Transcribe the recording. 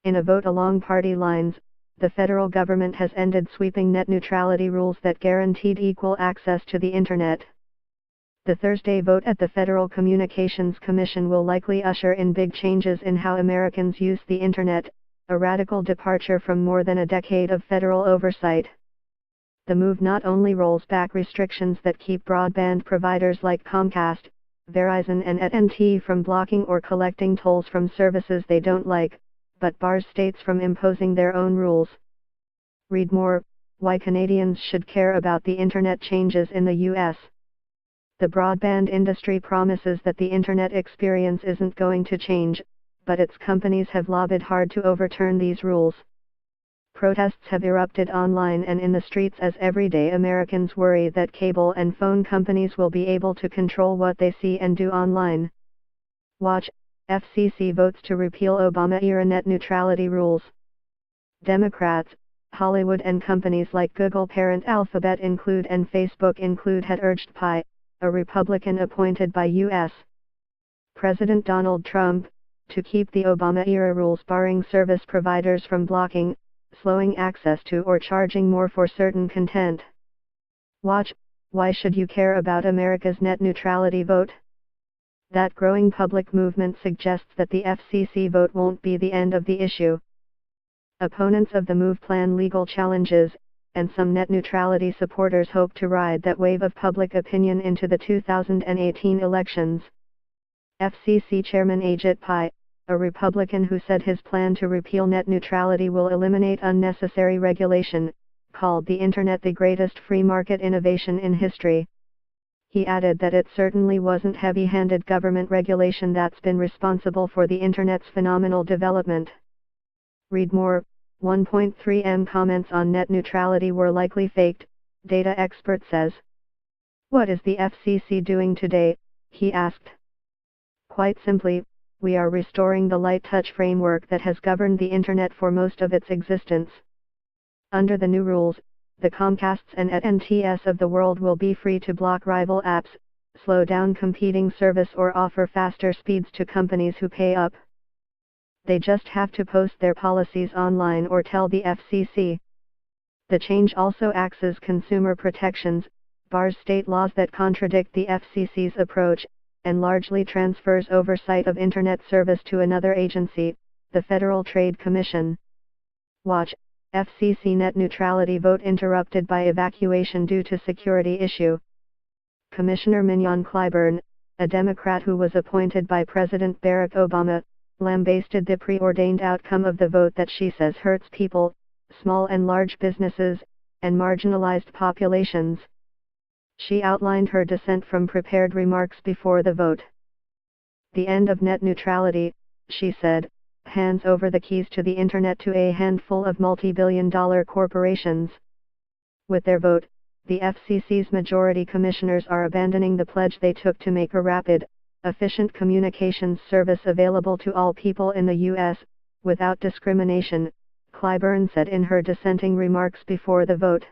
In a vote along party lines, the federal government has ended sweeping net neutrality rules that guaranteed equal access to the Internet. The Thursday vote at the Federal Communications Commission will likely usher in big changes in how Americans use the Internet, a radical departure from more than a decade of federal oversight. The move not only rolls back restrictions that keep broadband providers like Comcast, Verizon and AT&T from blocking or collecting tolls from services they don't like, but bars states from imposing their own rules. Read more: Why Canadians Should Care About the Internet Changes in the U.S. The broadband industry promises that the Internet experience isn't going to change, but its companies have lobbied hard to overturn these rules. Protests have erupted online and in the streets as everyday Americans worry that cable and phone companies will be able to control what they see and do online. Watch: FCC votes to repeal Obama-era net neutrality rules. Democrats, Hollywood and companies like Google parent Alphabet Include and Facebook Include had urged Pi, a Republican appointed by U.S. President Donald Trump, to keep the Obama-era rules barring service providers from blocking, slowing access to or charging more for certain content. Watch: Why Should You Care About America's Net Neutrality Vote? That growing public movement suggests that the FCC vote won't be the end of the issue. Opponents of the move plan legal challenges, and some net neutrality supporters hope to ride that wave of public opinion into the 2018 elections. FCC Chairman Ajit Pai, a Republican who said his plan to repeal net neutrality will eliminate unnecessary regulation, called the Internet the greatest free market innovation in history. He added that it certainly wasn't heavy-handed government regulation that's been responsible for the Internet's phenomenal development. Read more: 1.3M comments on net neutrality were likely faked, data expert says. What is the FCC doing today? He asked. Quite simply, we are restoring the light touch framework that has governed the Internet for most of its existence. Under the new rules, the Comcasts and AT&Ts of the world will be free to block rival apps, slow down competing service or offer faster speeds to companies who pay up. They just have to post their policies online or tell the FCC. The change also acts as consumer protections, bars state laws that contradict the FCC's approach, and largely transfers oversight of Internet service to another agency, the Federal Trade Commission. Watch: FCC net neutrality vote interrupted by evacuation due to security issue. Commissioner Mignon Clyburn, a Democrat who was appointed by President Barack Obama, lambasted the preordained outcome of the vote that she says hurts people, small and large businesses, and marginalized populations. She outlined her dissent from prepared remarks before the vote. The end of net neutrality, she said, hands over the keys to the Internet to a handful of multi-billion-dollar corporations. With their vote, the FCC's majority commissioners are abandoning the pledge they took to make a rapid, efficient communications service available to all people in the U.S., without discrimination, Clyburn said in her dissenting remarks before the vote.